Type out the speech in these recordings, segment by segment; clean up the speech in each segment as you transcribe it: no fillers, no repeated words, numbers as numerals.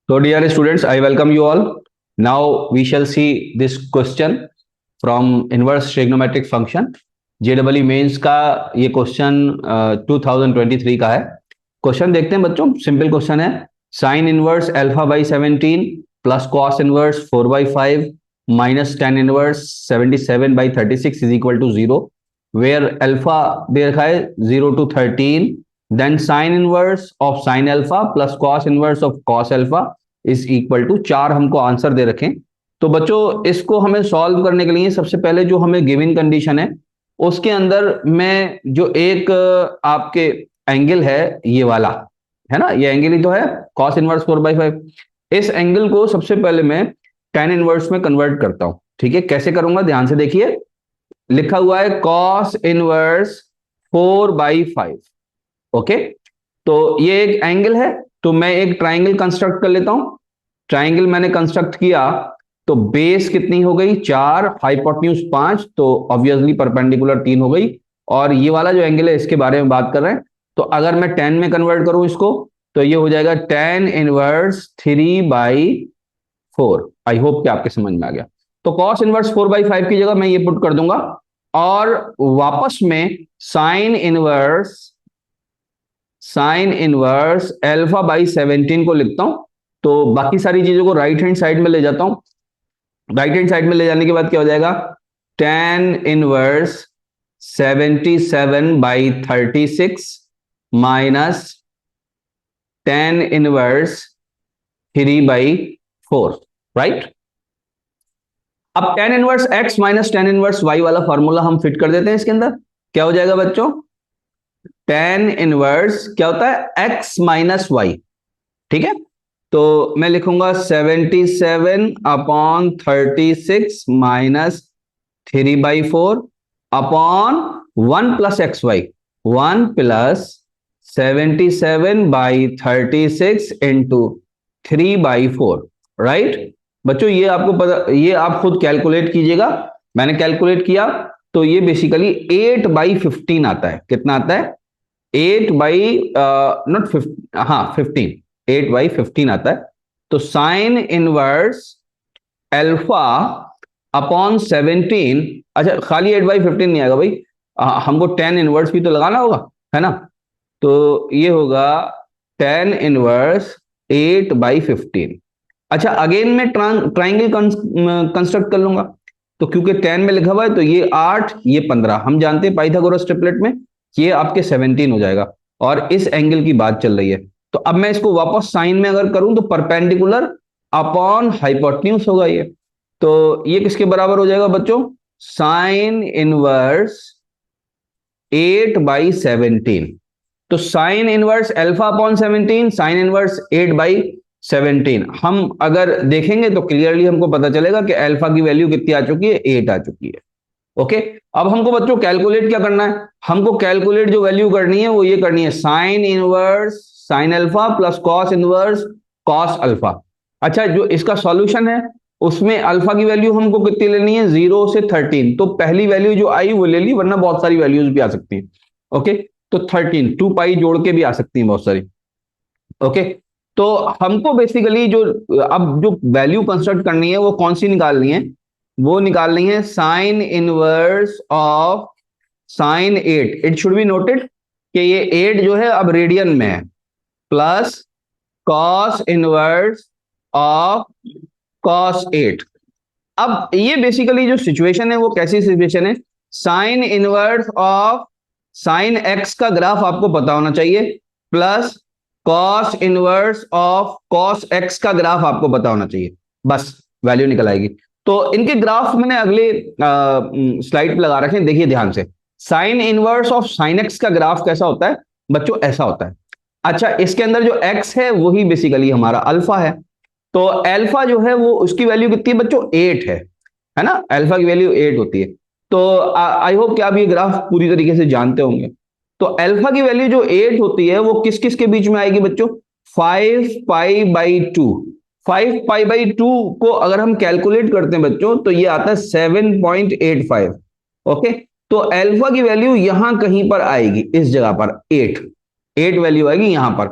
So, dear students, I welcome you all. Now we shall see this question from inverse trigonometric function. JEE mains का ये question 2023 का है. Question देखते हैं बच्चों. सिंपल क्वेश्चन है. Sine inverse alpha by 17 plus cos inverse 4/5 minus tan inverse 77 by 36 is equal to 0. Where alpha दे रखा है 0 to 13. Then sin inverse of sin alpha plus cos inverse of cos alpha is equal to 4 हमको answer दे रखें. तो बच्चों इसको हमें solve करने के लिए सबसे पहले जो हमें गिवन कंडीशन है उसके अंदर मैं जो एक आपके एंगल है ये वाला है ना, ये एंगल ही तो है cos इनवर्स 4/5. इस एंगल को सबसे पहले मैं tan इनवर्स में कन्वर्ट करता हूं. ठीक है, कैसे करूंगा ध्यान से देखिए. लिखा हुआ है cos इनवर्स 4/5. ओके, तो ये एक एंगल है, तो मैं एक ट्राइंगल कंस्ट्रक्ट कर लेता हूं. ट्राइंगल मैंने कंस्ट्रक्ट किया तो बेस कितनी हो गई 4, हाइपोटेन्यूज 5, तो ऑब्वियसली परपेंडिकुलर 3 हो गई. और ये वाला जो एंगल है इसके बारे में बात कर रहे हैं. तो अगर मैं tan में कन्वर्ट करूं इसको तो ये हो जाएगा tan इनवर्स 3/4. आई होप कि आपके समझ में आ गया. तो cos इनवर्स 4/5 की जगह मैं ये पुट कर दूंगा और वापस में साइन इनवर्स अल्फा बाई 17 को लिखता हूं. तो बाकी सारी चीजों को राइट हैंड साइड में ले जाता हूं. राइट हैंड साइड में ले जाने के बाद क्या हो जाएगा tan inverse 77 by 36 minus tan inverse 3/4. Right. अब tan inverse x minus tan inverse y वाला फॉर्मूला हम फिट कर देते हैं इसके अंदर. क्या हो जाएगा बच्चों, tan इनवर्स क्या होता है x माइनस y. ठीक है, तो मैं लिखूंगा 77 upon 36 minus 3/4 upon 1 plus XY. 1 plus 77 by 36 into 3/4. Right बच्चों, ये आपको पता, ये आप खुद कैलकुलेट कीजिएगा. मैंने कैलकुलेट किया तो ये बेसिकली 8/15 आता है. कितना आता है 8/15 आता है. तो साइन इनवर्स अल्फा अपॉन 17, अच्छा खाली 8/15 नहीं आएगा भाई, हमको tan इनवर्स भी तो लगाना होगा है ना. तो ये होगा tan इनवर्स 8/15. अच्छा अगेन मैं ट्राइंगल कंस्ट्रक्ट कर लूंगा. तो क्योंकि tan में लिखा हुआ है तो ये 8 ये 15, हम जानते हैं पाइथागोरस ट्रिपलेट में ये आपके 17 हो जाएगा. और इस एंगल की बात चल रही है. तो अब मैं इसको वापस साइन में अगर करूं तो परपेंडिकुलर अपॉन हाइपोटेन्यूज होगा ये. तो ये किसके बराबर हो जाएगा बच्चों, साइन इनवर्स 8/17. तो sign inverse alpha upon 17, sine inverse 8/17. हम अगर देखेंगे तो क्लियरली हमको पता चलेगा कि अल्फा की वैल्यू कितनी आ चुकी है, 8 आ चुकी है. ओके, अब हमको बच्चों कैलकुलेट क्या करना है, हमको कैलकुलेट जो वैल्यू करनी है वो ये करनी है sine inverse sine alpha plus cos inverse cos alpha. अच्छा, जो इसका सॉल्यूशन है उसमें अल्फा की वैल्यू हमको कितनी लेनी है 0 से 13. तो पहली वैल्यू जो आई वो ले ली, वरना बहुत सारी वैल्यूज भी आ सकती है. ओके, तो 13 2 पाई जोड़ के भी आ सकती है बहुत सारी. ओके, तो हमको बेसिकली जो अब जो वैल्यू कंस्ट्रक्ट करनी है वो कौन सी निकालनी है, वो निकालनी है sine inverse of sine 8. It should be noted कि ये 8 जो है अब रेडियन में है, plus cos inverse of cos 8. अब ये बेसिकली जो सिचुएशन है वो कैसी सिचुएशन है, sine inverse of sine x का ग्राफ आपको पता होना चाहिए, plus cos inverse of cos x का ग्राफ आपको पता होना चाहिए. बस वैल्यू निकल आएगी. तो इनके ग्राफ मैंने अगले स्लाइड पे लगा रखे हैं, देखिए ध्यान से. Sine inverse of sine x का ग्राफ कैसा होता है बच्चों, ऐसा होता है. अच्छा, इसके अंदर जो एक्स है वही बेसिकली हमारा अल्फा है. तो अल्फा जो है वो उसकी वैल्यू कितनी है बच्चों, 8 है ना. अल्फा की वैल्यू 8 होती है. तो आई होप कि आप ये ग्राफ पूरी तरीके से जानते होंगे. तो अल्फा की वैल्यू जो 8 होती है वो किस किस के बीच में आएगी बच्चों, 5π/2. 5π/2 को अगर हम कैलकुलेट करते हैं बच्चों तो ये आता है 7.85. ओके, तो अल्फा की वैल्यू यहां कहीं पर आएगी, इस जगह पर 8 वैल्यू आएगी यहां पर.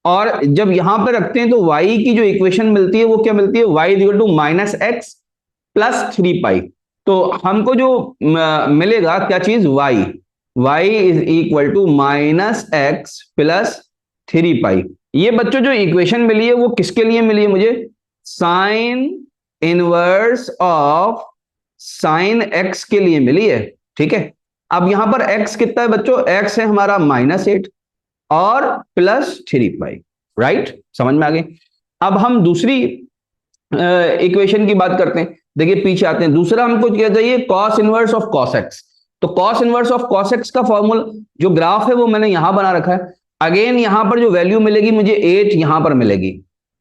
और जब यहां पे रखते हैं तो y की जो इक्वेशन मिलती है वो क्या मिलती है, y is equal to minus x plus 3 pi. तो हमको जो मिलेगा क्या चीज, y is equal to minus x plus 3 pi. ये बच्चों जो इक्वेशन मिली है वो किसके लिए मिली है मुझे, sine inverse of sine x के लिए मिली है। ठीक है, अब यहां पर x कितना है बच्चों, x है हमारा -8 और +3 पाई। राइट, समझ में आ गई। अब हम दूसरी इक्वेशन की बात करते हैं। देखिए पीछे आते हैं, दूसरा हमको क्या चाहिए, cos inverse of cos x. तो cos inverse of cos x का फॉर्मूला जो ग्राफ है वो मैंने यहां बना रखा है। अगेन यहां पर जो वैल्यू मिलेगी मुझे 8 यहां पर मिलेगी,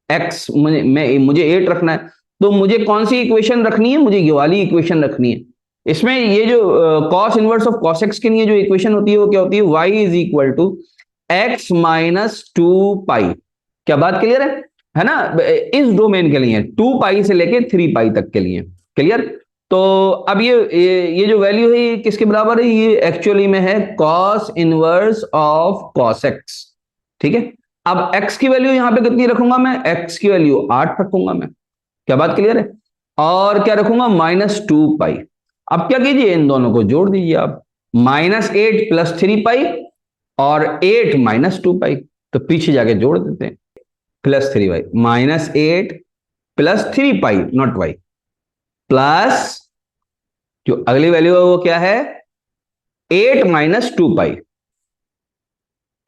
एक्स मुझे 8 रखना है। तो मुझे कौन सी इक्वेशन रखनी है, मुझे ये वाली इक्वेशन रखनी है। इसमें ये जो cos inverse of cos x के लिए जो इक्वेशन होती है वो क्या होती है, y is equal to x -2 pi. क्या बात क्लियर है ना, इस डोमेन के लिए 2 पाई से लेके 3 पाई तक के लिए। क्लियर। तो अब ये जो वैल्यू है ये किसके बराबर है, ये एक्चुअली में है cos inverse of cos x. ठीक है, अब x की वैल्यू यहां पे कितनी रखूंगा मैं, x की वैल्यू 8 रखूंगा मैं। क्या बात क्लियर है, और क्या रखूंगा, -2 पाई। अब क्या कीजिए, इन दोनों को जोड़ दीजिए आप, -8 + 3 पाई और 8 -2 पाई। तो पीछे जाके जोड़ देते हैं, +3 pi, -8 + 3 pi not Y, plus जो अगली वैल्यू है वो क्या है, 8 -2 pi,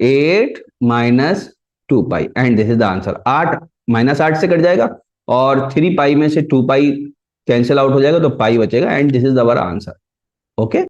8 -2 pi and this is the answer. 8 -8 से कट जाएगा और 3 पाई में से 2 पाई कैंसिल आउट हो जाएगा तो पाई बचेगा and this is our answer. Okay.